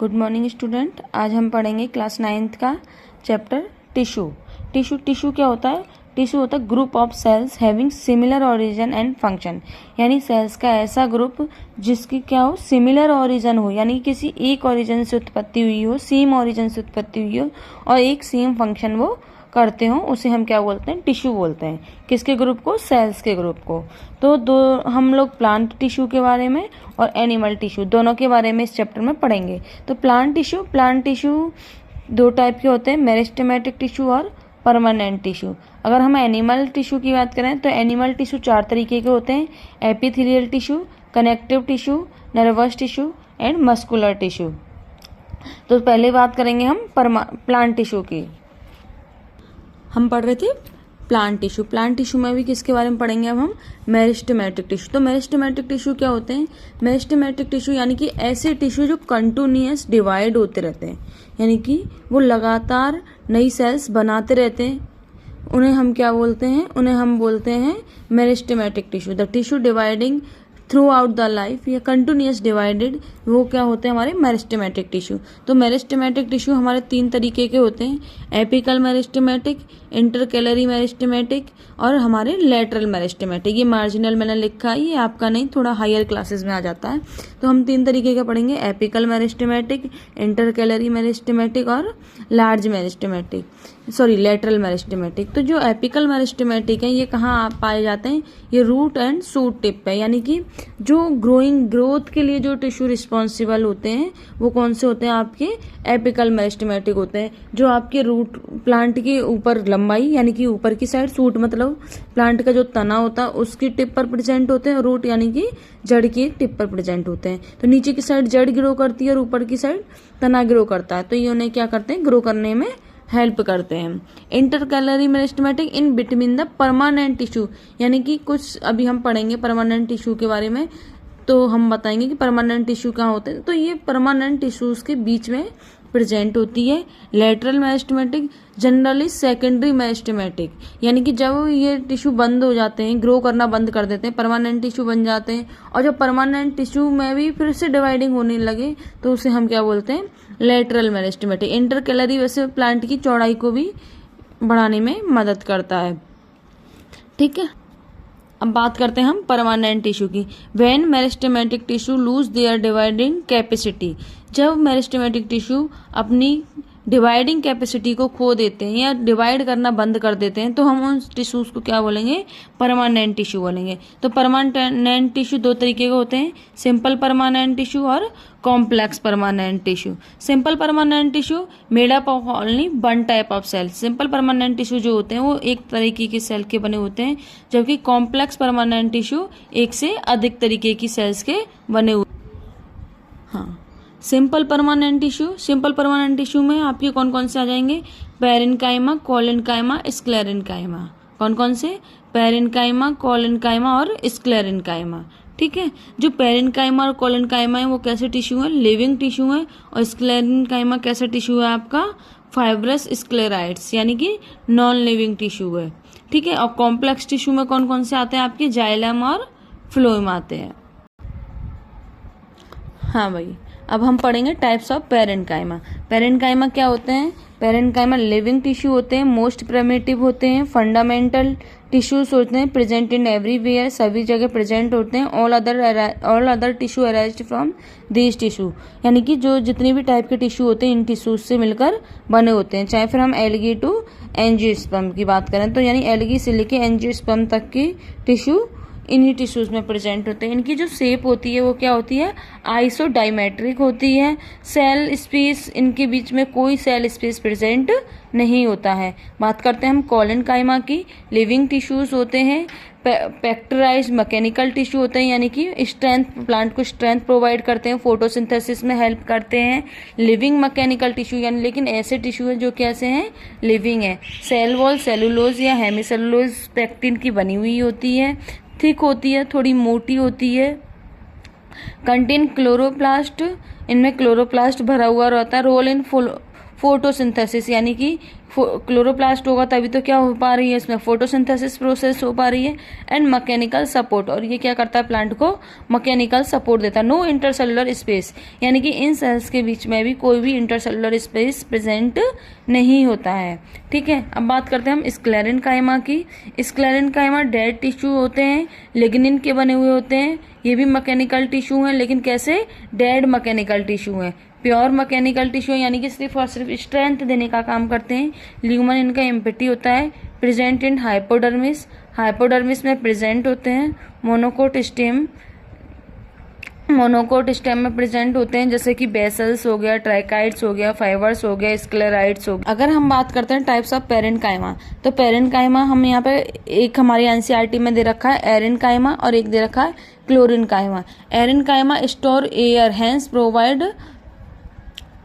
Good morning student. आज हम पढ़ेंगे क्लास 9th का चैप्टर टिश्यू। टिश्यू क्या होता है? टिश्यू होता है group of sales having similar origin and function, यानी सेल्स का ऐसा ग्रुप जिसकी क्या हो, सिमिलर ओरिजिन हो, यानी किसी एक ओरिजिन से उत्पत्ति हुई हो, सेम ओरिजिन से उत्पत्ति हुई हो और एक सेम फंक्शन वो करते हो, उसे हम क्या बोलते हैं? टिश्यू बोलते हैं। किसके ग्रुप को? सेल्स के ग्रुप को। तो दो हम लोग प्लांट टिश्यू के बारे में और एनिमल टिश्यू दोनों के बारे में इस चैप्टर में पढ़ेंगे। तो प्लांट टिश्यू दो टाइप के होते हैं, मेरिस्टेमेटिक टिश्यू और परमानेंट टिश्यू। अगर हम एनिमल टिश्यू की बात करें तो एनिमल टिश्यू 4 तरीके के होते हैं: epithelial tissue, connective tissue, nervous tissue and muscular tissue. तो पहले बात करेंगे हम प्लांट टिश्यू की। हम पढ़ रहे थे प्लांट टिश्यू में भी किसके बारे में पढ़ेंगे अब हम? Meristematic tissue. तो मेरिस्टेमेटिक टिश्यू क्या होते हैं? मेरिस्टेमेटिक टिश्यू यानी कि ऐसे टिश्यू जो कंटिन्यूअस डिवाइड होते रहते हैं, यानी कि वो लगातार नई सेल्स बनाते रहते हैं, उन्हें हम क्या बोलते हैं? उन्हें हम बोलते हैं meristematic tissue. The tissue dividing through out the life या कंटिन्यूअस डिवाइडेड, वो क्या होते हैं? हमारे मेरिस्टेमेटिक टिश्यू। तो मेरिस्टेमेटिक टिश्यू हमारे 3 तरीके के होते हैं: एपिकल मेरिस्टेमेटिक, इंटरकैलरी मेरिस्टेमेटिक और हमारे लेटरल मेरिस्टेमेटिक। ये मार्जिनल मैंने लिखा है, ये आपका नहीं, थोड़ा हायर क्लासेस में आ जाता है। तो हम 3 तरीके का पढ़ेंगे: एपिकल मेरिस्टेमेटिक, इंटरकैलरी मेरिस्टेमेटिक और लार्ज मेरिस्टेमेटिक, लेटरल मेरिस्टेमेटिक। तो जो एपिकल मेरिस्टेमेटिक है ये कहाँ पाए जाते हैं? ये रूट एंड शूट टिप पे, यानी कि जो ग्रोथ के लिए जो टिश्यू रिस्पॉन्सिबल होते हैं वो कौन से होते हैं? आपके एपिकल मेरिस्टेमेटिक होते हैं। जो आपके रूट प्लांट के ऊपर लंबाई, यानी कि ऊपर की साइड, शूट मतलब प्लांट का जो तना होता है उसकी टिप पर प्रेजेंट होते हैं, रूट यानी कि जड़ की टिप पर प्रेजेंट होते हैं। तो नीचे की साइड जड़ ग्रो करती है और ऊपर की साइड तना ग्रो करता है। तो ये उन्हें क्या करते हैं? ग्रो करने में हेल्प करते हैं। Intercalary meristematic in between the permanent tissue, यानी कि कुछ अभी हम पढ़ेंगे परमानेंट टिश्यू के बारे में, तो हम बताएंगे कि परमानेंट टिश्यू कहाँ होते हैं। तो ये परमानेंट टिश्यूज के बीच में प्रेजेंट होती है। Lateral meristematic generally secondary meristematic, यानी कि जब ये टिश्यू बंद हो जाते हैं, ग्रो करना बंद कर देते हैं, परमानेंट टिश्यू बन जाते हैं, और जब परमानेंट टिश्यू में भी फिर से डिवाइडिंग होने लगे तो उसे हम क्या बोलते हैं? Lateral meristematic. इंटरकैलरी वैसे प्लांट की चौड़ाई को भी बढ़ाने में मदद करता है। ठीक है, अब बात करते हैं हम परमानेंट टिश्यू की। When meristematic tissue lose their dividing capacity, जब मेरिस्टेमेटिक टिश्यू अपनी डिवाइडिंग कैपेसिटी को खो देते हैं या डिवाइड करना बंद कर देते हैं तो हम उन टिश्यूज को क्या बोलेंगे? परमानेंट टिश्यू बोलेंगे। तो परमानेंट टिश्यू 2 तरीके के होते हैं: सिंपल परमानेंट टिश्यू और complex permanent tissue. Simple permanent tissue made up of only 1 type of cell. Simple permanent tissue जो होते हैं वो एक तरीके के सेल के बने होते हैं, जबकि कॉम्प्लेक्स परमानेंट टिश्यू एक से अधिक तरीके की सेल्स के बने हुए। हाँ, सिंपल परमानेंट टिश्यू में आपके कौन कौन से आ जाएंगे? Parenchyma, collenchyma, sclerenchyma. कौन कौन से? पेरेन्काइमा, कोलेन्काइमा और स्क्लेरेन्काइमा। ठीक है, जो पेरेन्काइमा और कोलेन्काइमा है वो कैसे टिश्यू है? लिविंग टिश्यू है। और स्क्लेरेन्काइमा कैसा टिश्यू है आपका? फाइब्रस स्क्लेराइड्स, यानी कि नॉन लिविंग टिश्यू है। ठीक है, और कॉम्प्लेक्स टिश्यू में कौन कौन से आते हैं आपके? जाइलम और फ्लोएम आते हैं। हाँ भाई, अब हम पढ़ेंगे टाइप्स ऑफ पेरेन्काइमा। पेरेन्काइमा क्या होते हैं? पेरेन्काइमा लिविंग टिश्यू होते हैं, मोस्ट प्रिमिटिव होते हैं, फंडामेंटल टिश्यूज होते हैं, प्रेजेंट इन एवरीवेयर, सभी जगह प्रेजेंट होते हैं। All other tissue arised from this tissue, यानी कि जो जितने भी टाइप के टिश्यू होते हैं इन टिश्यूज से मिलकर बने होते हैं। चाहे फिर हम एल्गी टू एंजियोस्पर्म की बात करें तो यानी एल्गी से लेके एंजियोस्पर्म तक की टिश्यू इन्हीं टिश्यूज में प्रेजेंट होते हैं। इनकी जो शेप होती है वो क्या होती है? आइसोडाइमेट्रिक होती है। सेल स्पेस, इनके बीच में कोई सेल स्पेस प्रेजेंट नहीं होता है। बात करते हैं हम कोलेन्काइमा की। लिविंग टिश्यूज होते हैं, पेक्टराइज्ड मैकेनिकल टिश्यू होते हैं, यानी कि प्लांट को स्ट्रेंथ प्रोवाइड करते हैं, फोटोसिंथेसिस में हेल्प करते हैं। लिविंग मैकेनिकल टिश्यू यानी लेकिन ऐसे टिश्यू है जो कैसे हैं? लिविंग है। सेल वॉल सेलुलोज या हेमिसेलुलोज पेक्टिन की बनी हुई होती है, थिक होती है, थोड़ी मोटी होती है। कंटेन क्लोरोप्लास्ट, इनमें क्लोरोप्लास्ट भरा हुआ रहता है। रोल इन फोटोसिंथेसिस, यानी कि क्लोरोप्लास्ट होगा तभी तो क्या हो पा रही है, इसमें फोटोसिंथेसिस प्रोसेस हो पा रही है। एंड मैकेनिकल सपोर्ट, और ये क्या करता है, प्लांट को मैकेनिकल सपोर्ट देता है। नो इंटरसेलुलर स्पेस, यानी कि इन सेल्स के बीच में भी कोई भी इंटरसेलुलर स्पेस प्रेजेंट नहीं होता है। ठीक है, अब बात करते हैं हम स्क्लेरेन्काइमा की। स्क्लेरेन्काइमा डेड टिश्यू होते हैं, लिग्निन के बने हुए होते हैं। ये भी मैकेनिकल टिश्यू हैं, लेकिन कैसे, डेड मैकेनिकल टिश्यू हैं। प्योर मैकेनिकल टिश्यू यानी कि सिर्फ और सिर्फ स्ट्रेंथ देने का काम करते हैं। ल्यूमन इनका एम्प्टी होता है। प्रेजेंट इन हाइपोडर्मिस, हाइपोडर्मिस में प्रेजेंट होते हैं। मोनोकोट स्टेम में प्रेजेंट होते हैं, जैसे कि बेसल्स हो गया, ट्राइकाइड्स हो गया, फाइबर्स हो गया, स्क्लेराइड्स हो गया। अगर हम बात करते हैं टाइप्स ऑफ पेरेन्काइमा, तो पेरेन्काइमा हम यहाँ पे एक हमारी एनसीईआरटी में दे रखा है एरेन्काइमा और एक दे रखा है chlorenchyma. Aerenchyma store air, hence provide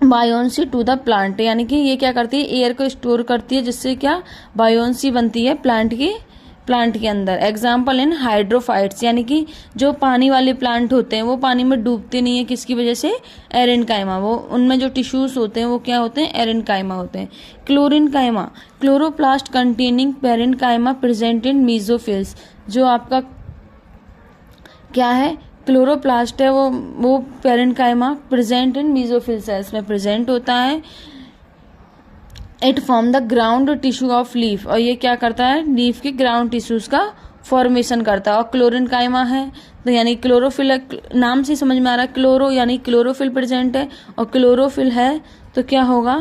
buoyancy to the plant, यानी कि ये क्या करती है, एयर को स्टोर करती है, जिससे क्या बायोन्सी बनती है प्लांट के अंदर। एग्जाम्पल इन हाइड्रोफाइट्स, यानी कि जो पानी वाले प्लांट होते हैं वो पानी में डूबते नहीं है, किसकी वजह से, एरेन्काइमा। वो उनमें जो टिश्यूज होते हैं वो क्या होते हैं, एरेन्काइमा होते हैं। Chlorenchyma, chloroplast containing parenchyma present in mesophylls, जो आपका क्या है, क्लोरोप्लास्ट है, वो parenchyma present in mesophyll cells में प्रेजेंट होता है। It form the ground tissue of leaf, और ये क्या करता है, लीफ के ग्राउंड टिश्यूज का फॉर्मेशन करता है। और क्लोरेन्काइमा है तो यानी क्लोरोफिल, नाम से समझ में आ रहा है, क्लोरो यानी क्लोरोफिल प्रेजेंट है, और क्लोरोफिल है तो क्या होगा,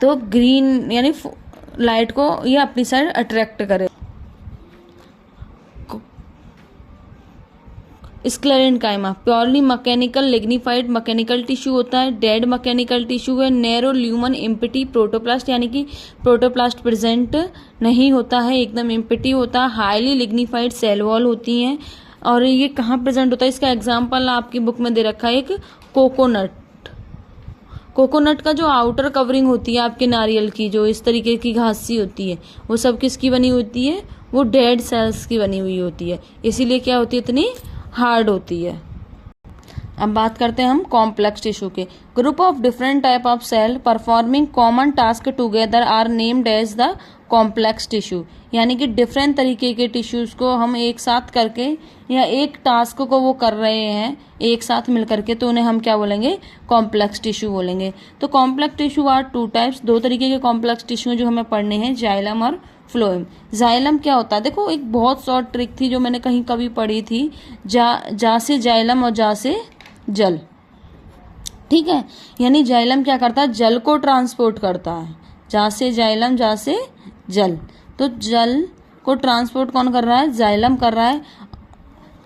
तो ग्रीन यानी लाइट को ये अपनी साइड अट्रैक्ट करे। Sclerenchyma purely mechanical lignified mechanical tissue होता है, डेड मैकेनिकल टिश्यू है। नैरो ल्यूमन एम्प्टी प्रोटोप्लास्ट, यानी कि प्रोटोप्लास्ट प्रेजेंट नहीं होता है, एकदम एम्प्टी होता है। हाईली लिग्निफाइड सेल वॉल होती हैं, और ये कहाँ प्रेजेंट होता है, इसका एग्जाम्पल आपकी बुक में दे रखा है एक कोकोनट का जो आउटर कवरिंग होती है आपके नारियल की, जो इस तरीके की घासी होती है, वो सब किसकी बनी होती है, वो डेड सेल्स की बनी हुई होती है, इसीलिए क्या होती है, इतनी हार्ड होती है। अब बात करते हैं हम कॉम्प्लेक्स टिश्यू के। Group of different type of cell performing common task together are named as the complex tissue, यानी कि डिफरेंट तरीके के टिश्यूज को हम एक साथ करके या एक टास्क को वो कर रहे हैं एक साथ मिल करके, तो उन्हें हम क्या बोलेंगे, कॉम्प्लेक्स टिश्यू बोलेंगे। तो complex tissue are two types, दो तरीके के कॉम्प्लेक्स टिश्यू जो हमें पढ़ने हैं, जाइलम और फ्लोएम। जाइलम क्या होता है, देखो एक बहुत शॉर्ट ट्रिक थी जो मैंने कहीं कभी पढ़ी थी, जा से जाइलम और जा से जल। ठीक है, यानी जाइलम क्या करता है, जल को ट्रांसपोर्ट करता है, जा से जाइलम जा से जल, तो जल को ट्रांसपोर्ट कौन कर रहा है, जाइलम कर रहा है।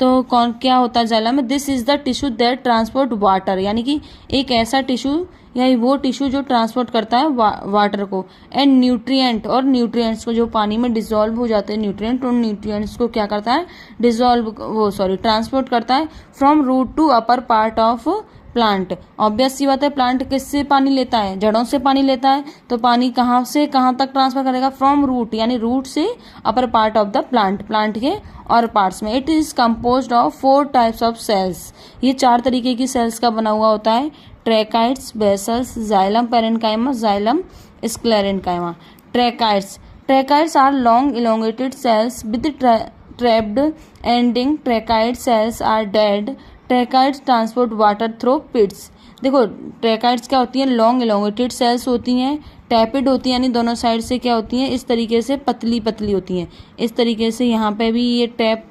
तो कौन क्या होता है जाइलम में, this is the tissue that transport water, यानी कि एक ऐसा टिश्यू या वो टिश्यू जो ट्रांसपोर्ट करता है वाटर को, एंड न्यूट्रिएंट, और न्यूट्रिएंट्स को, जो पानी में डिसॉल्व हो जाते हैं न्यूट्रिएंट, उन न्यूट्रिएंट्स को क्या करता है, ट्रांसपोर्ट करता है from root to upper part of plant. Obvious सी बात है, प्लांट किससे पानी लेता है, जड़ों से पानी लेता है, तो पानी कहाँ से कहाँ तक ट्रांसफर करेगा, फ्रॉम रूट, यानी रूट से upper part of the plant के और पार्ट्स में। It is composed of 4 types of cells, ये 4 तरीके की सेल्स का बना हुआ होता है, tracheids, vessels, xylem parenchyma, xylem sclerenchyma. Tracheids are long elongated cells with tapered ending. Tracheid cells are dead. Tracheids transport water through pits. देखो tracheids क्या होती हैं, लॉन्ग इलोंगेटेड सेल्स होती हैं, टैपिड होती हैं, यानी दोनों साइड से क्या होती हैं, इस तरीके से पतली पतली होती हैं, इस तरीके से यहाँ पे भी ये टैप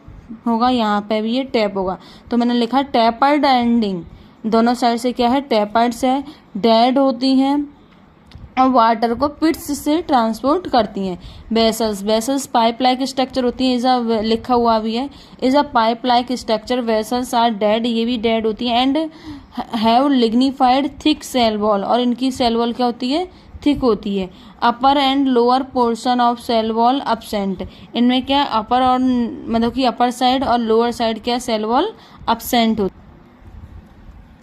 होगा, यहाँ पे भी ये टैप होगा, तो मैंने लिखा टैपर्ड एंडिंग, दोनों साइड से क्या है, टैपर्ड्स है, डेड होती हैं और वाटर को पिट्स से ट्रांसपोर्ट करती हैं। वेसल्स पाइप लाइक स्ट्रक्चर होती है, इज़ लिखा हुआ भी है, is a pipe like structure. Vessels are dead, ये भी डेड होती है, and have lignified thick cell wall, और इनकी सेल वॉल क्या होती है, थिक होती है। Upper and lower portion of cell wall absent, इनमें क्या अपर और मतलब कि अपर साइड और लोअर साइड क्या सेल वॉल अब्सेंट होती है।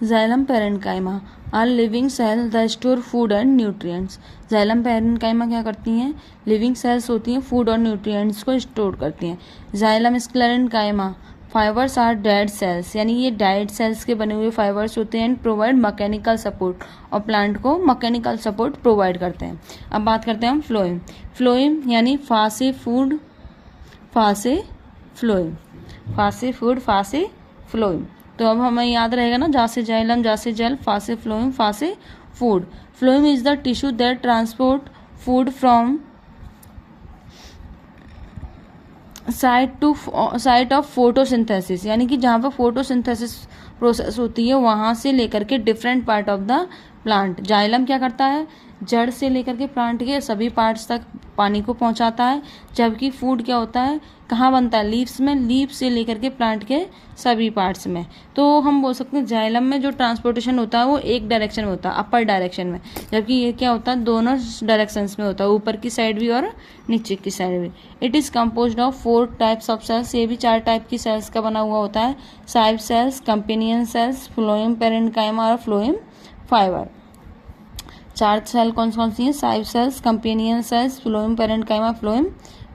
Xylem parenchyma are living cell the store food and nutrients. Xylem parenchyma क्या करती हैं, लिविंग सेल्स होती हैं, फूड और न्यूट्रिएंट्स को स्टोर करती हैं। Xylem sclerenchyma fibres are dead cells, यानी ये डेड सेल्स के बने हुए फाइबर्स होते हैं एंड प्रोवाइड मैकेनिकल सपोर्ट, और प्लांट को मैकेनिकल सपोर्ट प्रोवाइड करते हैं। अब बात करते हैं हम फ्लोएम। फ्लोएम यानी फा से फूड, फा से फ्लोएम, फा से फूड, फा से फ्लोएम। तो अब हमें याद रहेगा ना, जा से जाइलम, जा से जेल, फा से फ्लोएम, फा से food. Phloem is the tissue that transport food from site of photosynthesis, यानी कि जहाँ पर फोटोसिंथेसिस प्रोसेस होती है वहाँ से लेकर के different part of the plant. Xylem क्या करता है, जड़ से लेकर के प्लांट के सभी पार्ट्स तक पानी को पहुंचाता है, जबकि फूड क्या होता है, कहाँ बनता है, लीव्स में, लीव से लेकर के प्लांट के सभी पार्ट्स में। तो हम बोल सकते हैं जाइलम में जो ट्रांसपोर्टेशन होता है वो एक डायरेक्शन में होता है, अपर डायरेक्शन में, जबकि ये क्या होता है, दोनों डायरेक्शंस में होता है, ऊपर की साइड भी और नीचे की साइड भी। It is composed of 4 types of cells, ये भी 4 टाइप की सेल्स का बना हुआ होता है, sieve cells, companion cells, phloem parenchyma और फ्लोएम फाइबर। 4 सेल कौन सी हैं, sieve cells, companion cells, phloem parenchyma, phloem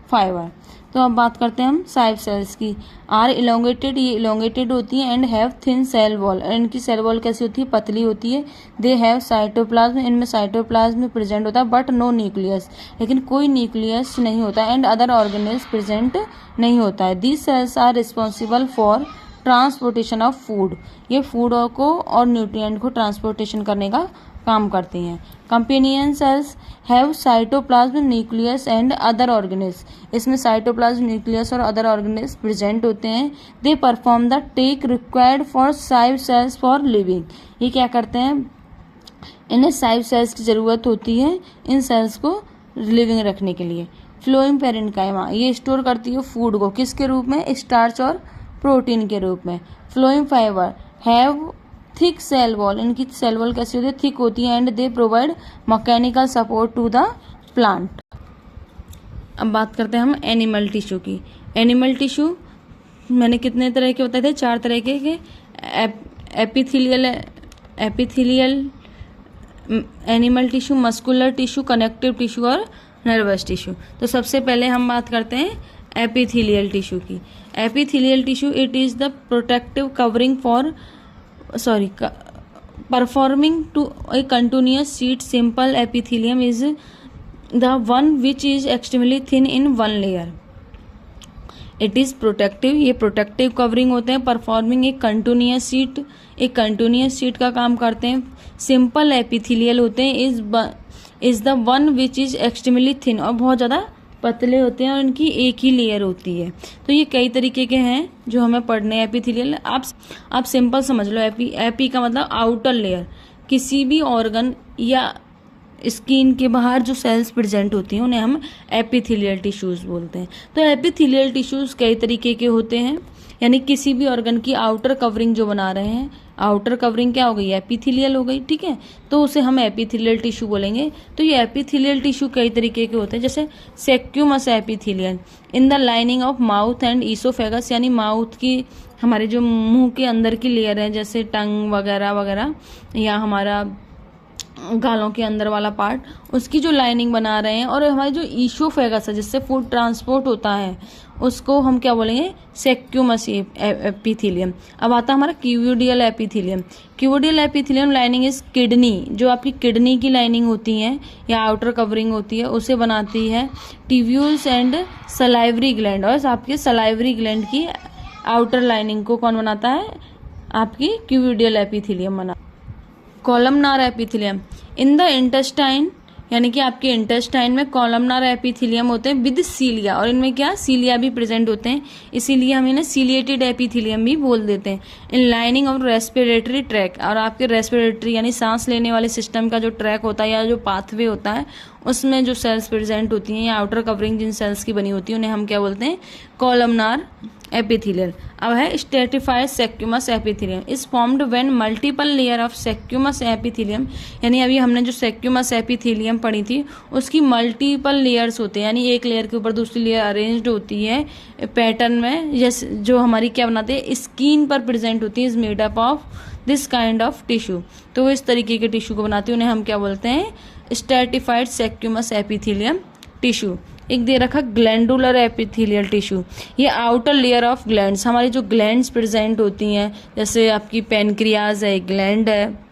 fibre. तो अब बात करते हैं हम साइव सेल्स की। आर इलोंगेटेड, ये इलोंगेटेड होती हैं and have thin cell wall, इनकी सेल वॉल कैसी होती है, पतली होती है। दे हैव साइटोप्लाज्म, इनमें साइटोप्लाज्म प्रेजेंट होता है, बट नो न्यूक्लियस, लेकिन कोई न्यूक्लियस नहीं होता, एंड अदर ऑर्गेनेल्स प्रेजेंट नहीं होता है। These cells are responsible for transportation of food, ये फूड को और न्यूट्रिएंट को ट्रांसपोर्टेशन करने का काम करती हैं। Companion cells have cytoplasm, nucleus and other organelles, इसमें साइटोप्लाज्म, न्यूक्लियस और अदर ऑर्गेनेल्स प्रेजेंट होते हैं। They perform the task required for sieve cells for living, ये क्या करते हैं, इन्हें साइव सेल्स की ज़रूरत होती है इन सेल्स को लिविंग रखने के लिए। फ्लोएम पेरेन्काइमा, ये स्टोर करती है फूड को, किसके रूप में, स्टार्च और प्रोटीन के रूप में। Phloem fibre have thick cell wall, इनकी सेल वॉल कैसी होती है, थिक होती है, and they provide mechanical support to the plant. अब बात करते हैं हम एनिमल टिश्यू की। एनिमल टिश्यू मैंने कितने तरह के बताए थे, 4 तरह के epithelial animal tissue, muscular tissue, connective tissue और नर्वस टिश्यू। तो सबसे पहले हम बात करते हैं एपिथेलियल टिश्यू की। Epithelial tissue, it is the protective covering for performing to a continuous sheet. Simple epithelium is the one which is extremely thin in one layer. It is protective, ये protective covering होते हैं, performing एक continuous sheet, एक continuous sheet का काम करते हैं। Simple epithelial होते हैं, is the one which is extremely thin, और बहुत ज़्यादा पतले होते हैं और इनकी एक ही लेयर होती है। तो ये कई तरीके के हैं जो हमें पढ़ने हैं। एपिथेलियल आप सिंपल समझ लो, एपी का मतलब आउटर लेयर, किसी भी ऑर्गन या स्किन के बाहर जो सेल्स प्रेजेंट होती हैं उन्हें हम एपिथेलियल टिश्यूज बोलते हैं। तो एपिथेलियल टिश्यूज कई तरीके के होते हैं, यानी किसी भी ऑर्गन की आउटर कवरिंग जो बना रहे हैं, आउटर कवरिंग क्या हो गई, एपिथेलियल हो गई, ठीक है, तो उसे हम एपिथेलियल टिश्यू बोलेंगे। तो ये एपिथेलियल टिश्यू कई तरीके के होते हैं, जैसे squamous epithelial in the lining of mouth and oesophagus, यानी माउथ की, हमारे जो मुंह के अंदर की लेयर है, जैसे टंग वगैरह वगैरह, या हमारा गालों के अंदर वाला पार्ट, उसकी जो लाइनिंग बना रहे हैं, और हमारे जो ईसोफेगस है जिससे फूड ट्रांसपोर्ट होता है, उसको हम क्या बोलेंगे, सेक्यूमस एपिथेलियम। अब आता है हमारा cuboidal epithelium. Cuboidal epithelium lining is kidney, जो आपकी किडनी की लाइनिंग होती है या आउटर कवरिंग होती है उसे बनाती है। टिब्यूल्स एंड सलाइवरी ग्लैंड, और आपके सलाइवरी ग्लैंड की आउटर लाइनिंग को कौन बनाता है, आपकी क्यूविडियल एपिथेलियम बना। Columnar epithelium in the intestine, यानी कि आपके इंटेस्टाइन में कॉलमनार एपिथेलियम होते हैं विद सीलिया, और इनमें क्या, सीलिया भी प्रेजेंट होते हैं, इसीलिए हम इन्हें सीलिएटेड एपिथेलियम भी बोल देते हैं। इन लाइनिंग ऑफ रेस्पिरेटरी ट्रैक, और आपके रेस्पिरेटरी यानी सांस लेने वाले सिस्टम का जो ट्रैक होता है या जो पाथवे होता है, उसमें जो सेल्स प्रेजेंट होती हैं या आउटर कवरिंग जिन सेल्स की बनी होती है उन्हें हम क्या बोलते हैं, कॉलमनार एपिथेलियल। अब है stratified squamous epithelium, is formed when multiple layer of squamous epithelium, यानी अभी हमने जो सेक्यूमस एपिथेलियम पढ़ी थी उसकी मल्टीपल लेयर्स होते हैं, यानी एक लेयर के ऊपर दूसरी लेयर अरेंज्ड होती है पैटर्न में, जैसे जो हमारी क्या बनाते हैं, स्किन पर प्रेजेंट होती है, is made up of this kind of tissue. तो वो इस तरीके के टिश्यू को बनाते हैं, उन्हें हम क्या बोलते हैं, स्ट्रेटिफाइड सेक्यूमस एपिथेलियम टिश्यू। एक दे रखा ग्लैंडुलर एपिथेलियल टिश्यू, ये आउटर लेयर ऑफ ग्लैंड्स, हमारी जो ग्लैंड्स प्रेजेंट होती हैं, जैसे आपकी पेनक्रियाज है, ग्लैंड है,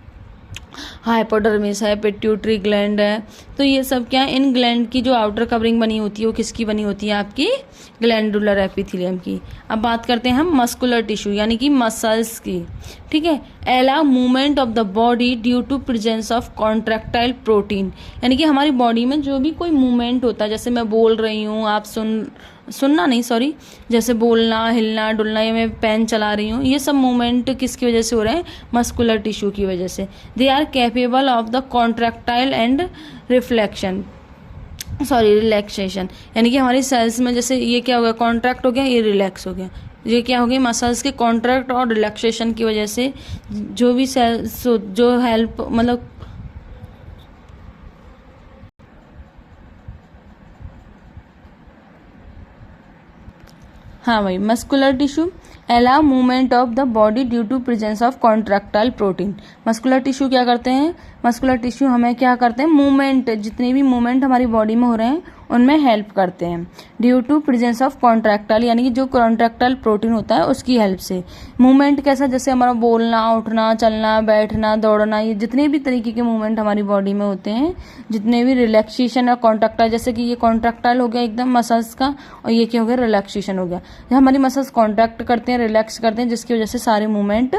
हाइपोडर्मिस है, पिट्यूटरी ग्लैंड है, तो ये सब क्या है, इन ग्लैंड की जो आउटर कवरिंग बनी होती है वो किसकी बनी होती है, आपकी ग्लैंडुलर एपिथेलियम की। अब बात करते हैं हम मस्कुलर टिश्यू यानी कि मसल्स की, ठीक है। Allow movement of the body due to presence of contractile protein, यानी कि हमारी बॉडी में जो भी कोई मूवमेंट होता है, जैसे मैं बोल रही हूँ, आप सुनना नहीं सॉरी, जैसे बोलना, हिलना, डुलना, या मैं पेन चला रही हूँ, ये सब मूवमेंट किसकी वजह से हो रहे हैं, मस्कुलर टिश्यू की वजह से। They are capable of the contractile and relaxation, यानी कि हमारी सेल्स में जैसे ये क्या हो गया, कॉन्ट्रैक्ट हो गया, ये रिलैक्स हो गया, ये क्या हो गया, मसल्स के कॉन्ट्रैक्ट और रिलैक्सेशन की वजह से जो भी सेल्स जो हेल्प मतलब हाँ भाई, muscular tissue allow movement of the body due to presence of contractile protein. Muscular tissue क्या करते हैं, मस्कुलर टिश्यू हमें क्या करते हैं, मूवमेंट, जितने भी मूवमेंट हमारी बॉडी में हो रहे हैं उनमें हेल्प करते हैं, due to presence of contractile, यानी कि जो कॉन्ट्रैक्टाइल प्रोटीन होता है उसकी हेल्प से। मूवमेंट कैसा, जैसे हमारा बोलना, उठना, चलना, बैठना, दौड़ना, ये जितने भी तरीके के मूवमेंट हमारी बॉडी में होते हैं, जितने भी रिलैक्सेशन और कॉन्ट्रैक्टाइल, जैसे कि ये कॉन्ट्रैक्टाइल हो गया एकदम मसल्स का, और ये क्या हो गया, रिलैक्सेशन हो गया। हमारी मसल्स कॉन्ट्रैक्ट करते हैं, रिलैक्स करते हैं, जिसकी वजह से सारे मूवमेंट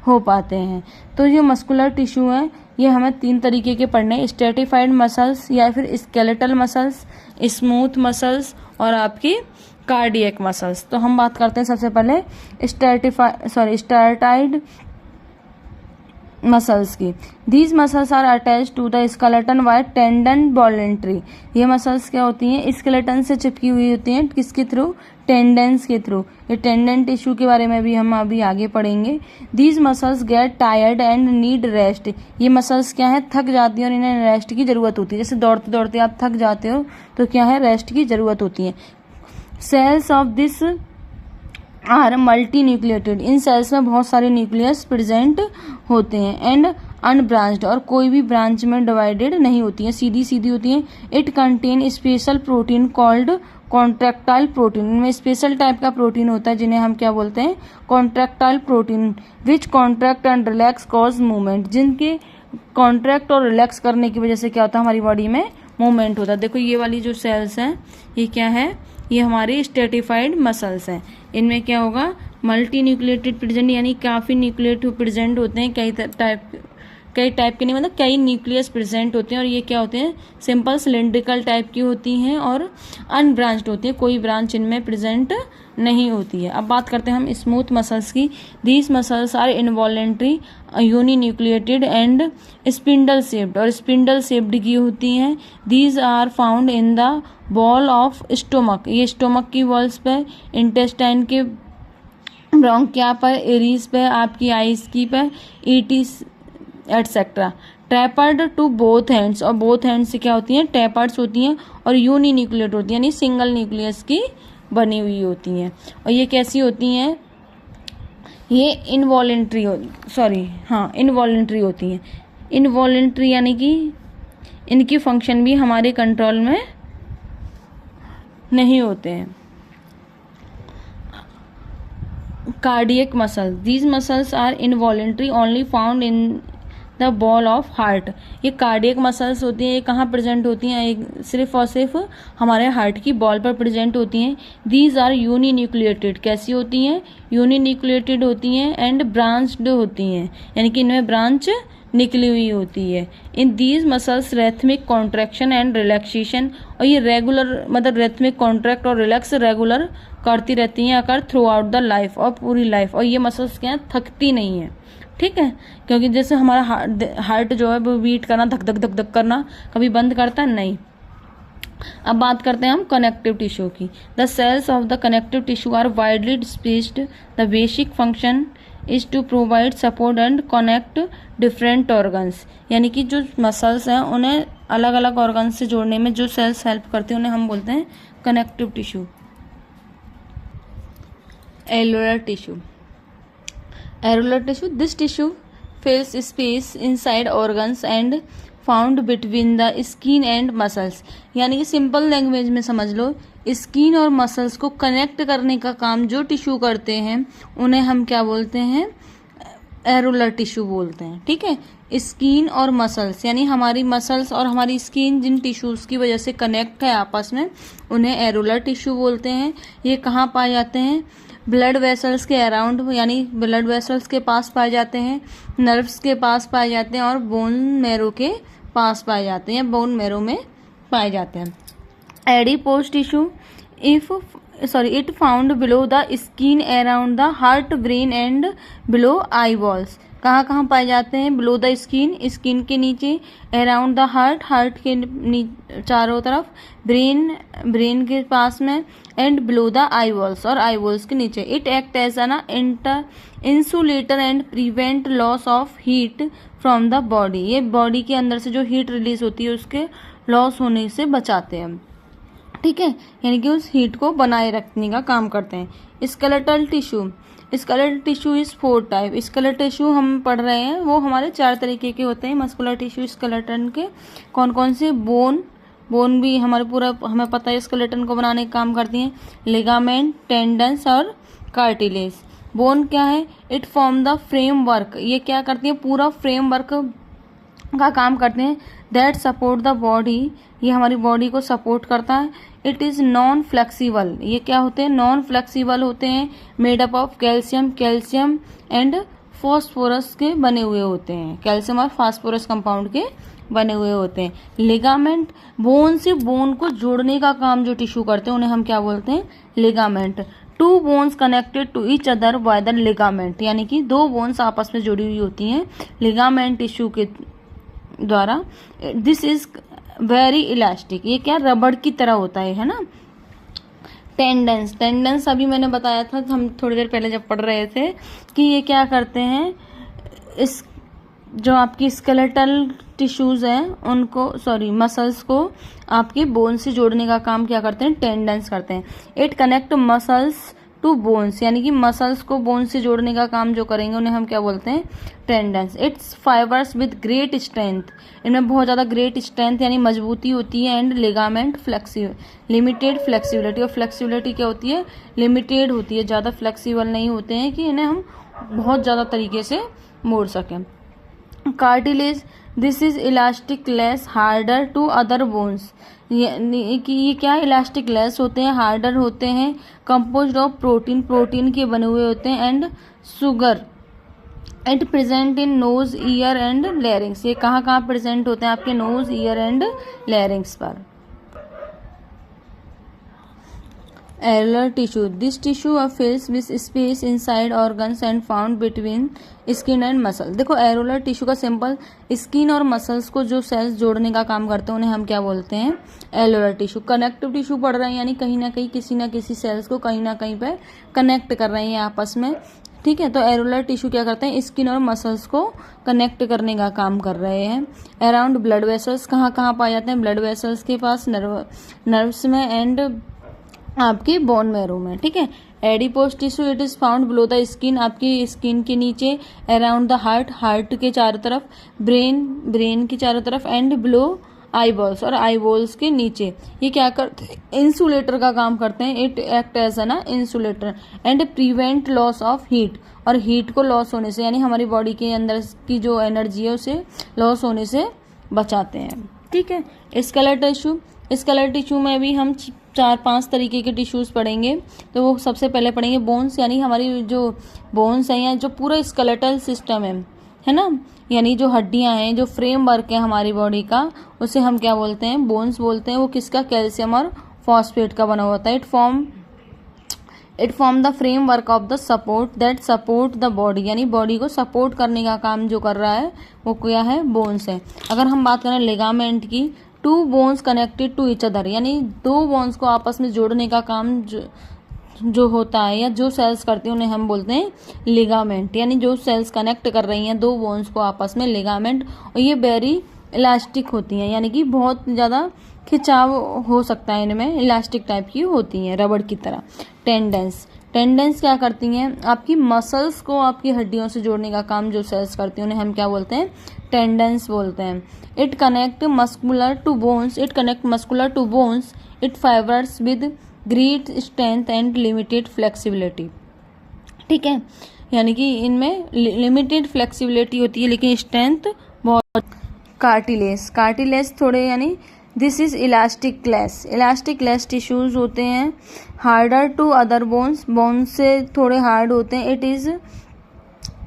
हो पाते हैं। तो ये मस्कुलर टिश्यू है, ये हमें 3 तरीके के पढ़ने हैं, स्ट्रेटिफाइड मसल्स या फिर स्केलेटल मसल्स, स्मूथ मसल्स और आपकी कार्डियक मसल्स। तो हम बात करते हैं सबसे पहले स्ट्रेटाइड मसल्स की। These muscles are attach to the skeleton by tendon voluntary. ये मसल्स क्या होती हैं, स्केलेटन से चिपकी हुई होती हैं, किसके थ्रू, टेंडेंस के थ्रू। ये टेंडन टिश्यू के बारे में भी हम अभी आगे पढ़ेंगे। These muscles get tired and need rest. ये मसल्स क्या है, थक जाती हैं और इन्हें रेस्ट की जरूरत होती है। जैसे दौड़ते दौड़ते आप थक जाते हो तो क्या है, रेस्ट की जरूरत होती है। Cells of this are multinucleated. इन सेल्स में बहुत सारे न्यूक्लियस प्रेजेंट होते हैं एंड अनब्रांच्ड, और कोई भी ब्रांच में डिवाइडेड नहीं होती हैं, सीधी सीधी होती हैं। It contain special protein called contractile protein. इनमें स्पेशल टाइप का प्रोटीन होता है जिन्हें हम क्या बोलते हैं, contractile protein, which contract and relax cause movement. जिनके कॉन्ट्रैक्ट और रिलैक्स करने की वजह से क्या होता है, हमारी बॉडी में मूवमेंट होता है। देखो ये वाली जो सेल्स हैं, ये क्या है, ये हमारी स्ट्रेटिफाइड मसल्स हैं। इनमें क्या होगा, मल्टी न्यूक्लिएटेड प्रेजेंट, यानी काफ़ी न्यूक्लिएट प्रेजेंट होते हैं, कई टाइप के नहीं, मतलब कई न्यूक्लियस प्रेजेंट होते हैं। और ये क्या होते हैं, सिंपल सिलेंड्रिकल टाइप की होती हैं और अनब्रांच्ड होती है, कोई ब्रांच इनमें प्रेजेंट नहीं होती है। अब बात करते हैं हम स्मूथ मसल्स की। These muscles are involuntary, uninucleated and spindle shaped, और स्पिंडल शेप्ड की होती हैं। These are found in the ball of stomach. ये स्टोमक की वॉल्स पे, इंटेस्टाइन के ब्रोंकिया पर, एरीज पे, आपकी आइज की पे, etc et cetera. Tapered to both hands, और बोथ हैंड्स से क्या होती हैं, टैपर्ड्स होती हैं, और यूनी न्यूक्लिएट होती हैं, यानी सिंगल न्यूक्लियस की बनी हुई होती हैं। और ये कैसी होती हैं, ये इनवॉलेंट्री होती हैं। इनवॉलेंट्री यानी कि इनकी फंक्शन भी हमारे कंट्रोल में नहीं होते हैं। Cardiac muscle, these muscles are involuntary only found in the ball of heart. ये कार्डियक मसल्स होती हैं, ये कहाँ प्रेजेंट होती हैं, सिर्फ और सिर्फ हमारे हार्ट की बॉल पर प्रेजेंट होती हैं। दीज आर यूनी न्यूक्लिएटेड, कैसी होती हैं, यूनी न्यूक्लिएटेड होती हैं एंड ब्रांच्ड होती हैं, यानी कि इनमें ब्रांच निकली हुई होती है। In these muscles rhythmic contraction and relaxation, और ये रेगुलर मतलब रेथमिक कॉन्ट्रैक्ट और रिलैक्स रेगुलर करती रहती हैं अगर थ्रू आउट द लाइफ, और पूरी लाइफ। और ये मसल्स क्या थकती नहीं है, ठीक है, क्योंकि जैसे हमारा हार्ट जो है वो बीट करना, धक धक धक धक करना कभी बंद करता है नहीं। अब बात करते हैं हम कनेक्टिव टिश्यू की। The cells of the connective tissue are widely spaced. The basic function is to provide support and connect different organs, यानी कि जो मसल्स हैं उन्हें अलग अलग ऑर्गन से जोड़ने में जो सेल्स हेल्प करते हैं उन्हें हम बोलते हैं connective tissue. Areolar tissue, areolar tissue, this tissue fills space inside organs and found between the skin and muscles, यानी कि सिंपल लैंग्वेज में समझ लो, स्किन और मसल्स को कनेक्ट करने का काम जो टिश्यू करते हैं उन्हें हम क्या बोलते हैं, एरोलर टिश्यू बोलते हैं। ठीक है, स्किन और मसल्स यानी हमारी मसल्स और हमारी स्किन जिन टिश्यूज की वजह से कनेक्ट है आपस में, उन्हें एरोलर टिश्यू बोलते हैं। ये कहाँ पाए जाते हैं, ब्लड वेसल्स के अराउंड, यानी ब्लड वेसल्स के पास पाए जाते हैं, नर्व्स के पास पाए जाते हैं और बोन मैरो के पास पाए जाते हैं, या बोन मैरो में पाए जाते हैं। Adipose tissue it found below the skin around the heart, brain and below I balls. कहाँ कहाँ पाए जाते हैं, बिलो द स्किन, स्किन के नीचे, अराउंड द हार्ट, हार्ट के चारों तरफ, ब्रेन के पास में, and below the eyeballs और आई बॉल्स के नीचे। It act as an insulator and prevent loss of heat from the body. ये बॉडी के अंदर से जो हीट रिलीज होती है उसके लॉस होने से बचाते हैं। ठीक है, यानी कि उस हीट को बनाए रखने का काम करते हैं। Skeletal tissue is 4 type. Skeletal tissue हम पढ़ रहे हैं वो हमारे 4 तरीके के होते हैं। मस्कुलर टिश्यू स्केलेटन के कौन कौन से, बोन भी हमारे पूरा हमें पता है स्केलेटन को बनाने का काम करती हैं, लिगामेंट, टेंडन्स और कार्टिलेज। बोन क्या है, इट फॉर्म द फ्रेमवर्क, ये क्या करती है, पूरा फ्रेमवर्क का काम करते हैं। दैट सपोर्ट द बॉडी, ये हमारी बॉडी को सपोर्ट करता है। इट इज़ नॉन फ्लेक्सिबल, ये क्या होते हैं, नॉन फ्लेक्सिबल होते हैं। Made up of calcium and phosphorus के बने हुए होते हैं, कैल्शियम और फास्फोरस कंपाउंड के बने हुए होते हैं। लिगामेंट, बोन से बोन को जोड़ने का काम जो टिश्यू करते हैं उन्हें हम क्या बोलते हैं, ligament. 2 bones connected to each other by the ligament, यानी कि 2 बोन्स आपस में जुड़ी हुई होती हैं लिगामेंट टिश्यू के द्वारा। दिस इज वेरी इलास्टिक, ये क्या रबड़ की तरह होता है ना। टेंडेंस अभी मैंने बताया था, हम थोड़ी देर पहले जब पढ़ रहे थे, कि ये क्या करते हैं, इस जो आपकी स्केलेटल टिश्यूज हैं उनको, मसल्स को आपके बोन से जोड़ने का काम क्या करते हैं, टेंडेंस करते हैं। It connect muscles to bones, यानी कि मसल्स को बोन से जोड़ने का काम जो करेंगे उन्हें हम क्या बोलते हैं, tendons. It's fibres with great strength, इनमें बहुत ज़्यादा ग्रेट स्ट्रेंथ यानी मजबूती होती है। एंड लिगामेंट लिमिटेड फ्लेक्सिबिलिटी, और फ्लेक्सिबिलिटी क्या होती है, लिमिटेड होती है, ज़्यादा फ्लेक्सिबल नहीं होते हैं कि इन्हें हम बहुत ज़्यादा तरीके से मोड़ सकें। Cartilage, this is elastic less harder to other bones, ये क्या इलास्टिक लेस होते हैं, हार्डर होते हैं, कंपोज्ड ऑफ प्रोटीन के बने हुए होते हैं, and sugar. It present in knows, year and लैरिंग्स, ये कहाँ कहाँ प्रेजेंट होते हैं, आपके नोज, ईयर एंड लैरिंग्स पर। Areolar tissue, this tissue fills with space inside organs and found between skin and muscle. देखो एरोलर टिश्यू का सिंपल, स्किन और मसल्स को जो सेल्स जोड़ने का काम करते हैं उन्हें हम क्या बोलते हैं, एरोलर टिश्यू। कनेक्टिव टिश्यू पढ़ रहे हैं, यानी कहीं ना कहीं किसी ना किसी सेल्स को कहीं ना कहीं पे कनेक्ट कर रहे हैं आपस में। ठीक है, तो एरोलर टिश्यू क्या करते हैं, स्किन और मसल्स को कनेक्ट करने का काम कर रहे हैं। अराउंड ब्लड वेसल्स, कहाँ कहाँ पाए जाते हैं, ब्लड वेसल्स के पास, नर्व्स में, एंड आपकी बोन मैरो में। ठीक है, adipose tissue, it is found below the skin, आपकी स्किन के नीचे, अराउंड द हार्ट के चारों तरफ, ब्रेन के चारों तरफ, एंड बिलो आई बॉल्स और आई बॉल्स के नीचे। ये क्या करते हैं, इंसुलेटर का काम करते हैं। It act as an insulator and prevent loss of heat, और हीट को लॉस होने से, यानी हमारी बॉडी के अंदर की जो एनर्जी है उसे लॉस होने से बचाते हैं। ठीक है, स्केलेटल टिश्यू में भी हम 4-5 तरीके के टिश्यूज पढ़ेंगे। तो वो सबसे पहले पढ़ेंगे बोन्स, यानी हमारी जो बोन्स हैं या जो पूरा स्केलेटल सिस्टम है ना, यानी जो हड्डियां हैं, जो फ्रेमवर्क है हमारी बॉडी का, उसे हम क्या बोलते हैं, बोन्स बोलते हैं। वो किसका, कैल्शियम और फॉस्फेट का बना होता है। It form the framework of the support that support the body, यानी बॉडी को सपोर्ट करने का काम जो कर रहा है वो क्या है, बोन्स है। अगर हम बात करें लिगामेंट की, 2 bones connected to each other, यानी 2 बोन्स को आपस में जोड़ने का काम जो होता है या जो सेल्स करती हैं उन्हें हम बोलते हैं लिगामेंट, यानी जो सेल्स कनेक्ट कर रही हैं 2 बोन्स को आपस में, लिगामेंट। और ये वेरी इलास्टिक होती हैं, यानी कि बहुत ज़्यादा खिंचाव हो सकता है इनमें, इलास्टिक टाइप की होती हैं, रबड़ की तरह। टेंडेंस क्या करती हैं, आपकी मसल्स को आपकी हड्डियों से जोड़ने का काम जो सेल्स करती हैं उन्हें हम क्या बोलते हैं, टेंडेंस बोलते हैं। It connect muscular to bones, it fibres with great strength and limited flexibility. ठीक है, यानी कि इनमें लिमिटेड फ्लेक्सिबिलिटी होती है लेकिन स्ट्रेंथ बहुत। कार्टिलेज थोड़े, यानी दिस इज इलास्टिक टिश्यूज होते हैं, हार्डर टू अदर बोन्स से थोड़े हार्ड होते हैं। It is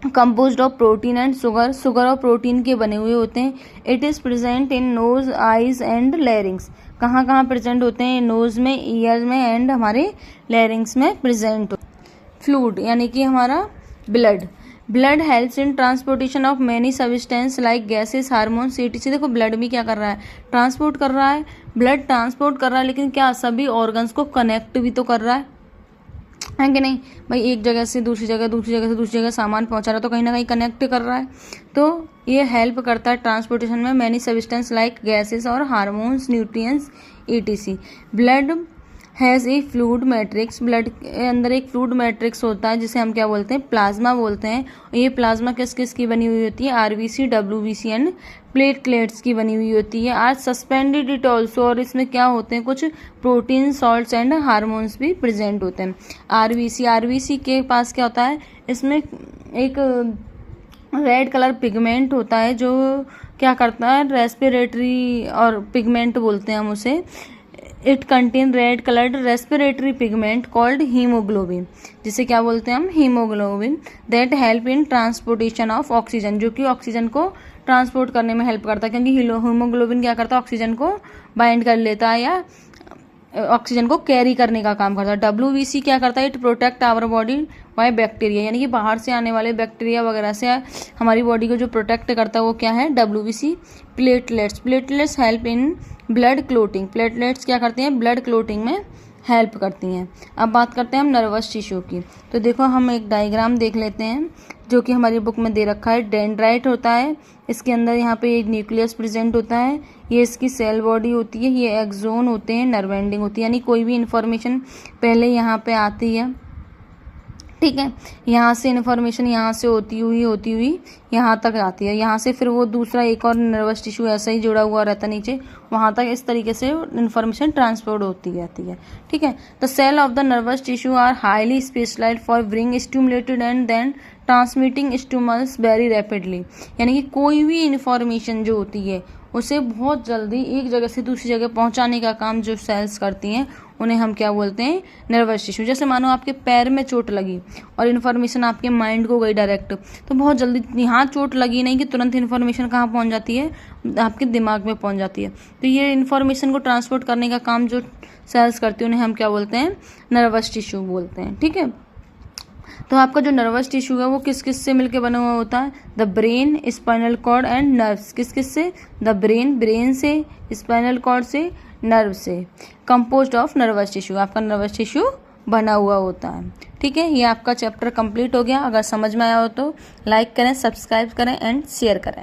composed of protein and sugar और प्रोटीन के बने हुए होते हैं। It is present in knows, eyes and लैरिंग्स। कहाँ कहाँ प्रेजेंट होते हैं, नोज में, ईयर में एंड हमारे लैरिंग्स में प्रेजेंट। फ्लूइड यानी कि हमारा blood helps in transportation of many substance like gases, hormones, etc। देखो ब्लड भी क्या कर रहा है, ट्रांसपोर्ट कर रहा है, ब्लड ट्रांसपोर्ट कर रहा है, लेकिन क्या सभी ऑर्गन्स को कनेक्ट भी तो कर रहा है कि नहीं भाई। एक जगह से दूसरी जगह, दूसरी जगह से दूसरी जगह सामान पहुंचा रहा है तो कहीं ना कहीं कनेक्ट कर रहा है। तो ये हेल्प करता है ट्रांसपोर्टेशन में मैनी सब्सटेंस लाइक गैसेस और hormones, nutrients, etc। Blood has a fluid matrix, blood के अंदर एक फ्लूइड मैट्रिक्स होता है जिसे हम क्या बोलते हैं, प्लाज्मा बोलते हैं। ये प्लाज्मा किस किस की बनी हुई होती है, आरबीसी, डब्ल्यूबीसी एंड प्लेटलेट्स की बनी हुई होती है। आज सस्पेंडेड इट ऑल्सो, और इसमें क्या होते हैं, कुछ प्रोटीन, सॉल्ट्स एंड हार्मोन्स भी प्रेजेंट होते हैं। आरबीसी के पास क्या होता है, इसमें एक रेड कलर पिगमेंट होता है जो क्या करता है, रेस्पिरेटरी और पिगमेंट बोलते हैं हम उसे। It contain red coloured respiratory pigment called haemoglobin, जिसे क्या बोलते हैं हम, haemoglobin. That help in transportation of oxygen, जो कि ऑक्सीजन को ट्रांसपोर्ट करने में हेल्प करता है, क्योंकि हीमोग्लोबिन क्या करता है, ऑक्सीजन को बाइंड कर लेता है या ऑक्सीजन को कैरी करने का काम करता है। डब्ल्यूबीसी क्या करता है, it protect our body by bacteria, यानी कि बाहर से आने वाले बैक्टीरिया वगैरह से हमारी बॉडी को जो प्रोटेक्ट करता है वो क्या है, WBC. Platelets help in blood clotting, platelets क्या करती हैं, ब्लड क्लोटिंग में हेल्प करती हैं। अब बात करते हैं हम नर्वस टिश्यू की। तो देखो हम एक डायग्राम देख लेते हैं जो कि हमारी बुक में दे रखा है। डेंड्राइट होता है, इसके अंदर यहाँ पे एक न्यूक्लियस प्रेजेंट होता है, ये इसकी सेल बॉडी होती है, ये एक्सोन होते हैं, नर्व एंडिंग होती है, यानी कोई भी इंफॉर्मेशन पहले यहाँ पे आती है। ठीक है, यहाँ से इन्फॉर्मेशन यहाँ से होती हुई यहाँ तक आती है, यहाँ से फिर वो दूसरा एक और नर्वस टिश्यू ऐसा ही जुड़ा हुआ रहता है नीचे, वहाँ तक इस तरीके से इन्फॉर्मेशन ट्रांसपोर्ट होती रहती है। ठीक है, the cell of the nervous tissue are highly specialised for being stimulated and then transmitting stimulus very rapidly, यानी कि कोई भी इन्फॉर्मेशन जो होती है उसे बहुत जल्दी एक जगह से दूसरी जगह पहुंचाने का काम जो सेल्स करती हैं उन्हें हम क्या बोलते हैं, नर्वस टिश्यू। जैसे मानो आपके पैर में चोट लगी और इन्फॉर्मेशन आपके माइंड को गई डायरेक्ट, तो बहुत जल्दी, यहाँ चोट लगी नहीं कि तुरंत इन्फॉर्मेशन कहाँ पहुंच जाती है, आपके दिमाग में पहुंच जाती है। तो ये इन्फॉर्मेशन को ट्रांसपोर्ट करने का काम जो सेल्स करती है उन्हें हम क्या बोलते हैं, नर्वस टिश्यू बोलते हैं। ठीक है, तो आपका जो नर्वस टिश्यू है वो किस किस से मिलकर बना हुआ होता है, the brain, spinal cord and nerves. किस किस से, द ब्रेन से, स्पाइनल कॉर्ड से, नर्व से, कंपोज्ड ऑफ नर्वस टिश्यू, आपका नर्वस टिश्यू बना हुआ होता है। ठीक है, ये आपका चैप्टर कंप्लीट हो गया। अगर समझ में आया हो तो लाइक करें, सब्सक्राइब करें एंड शेयर करें।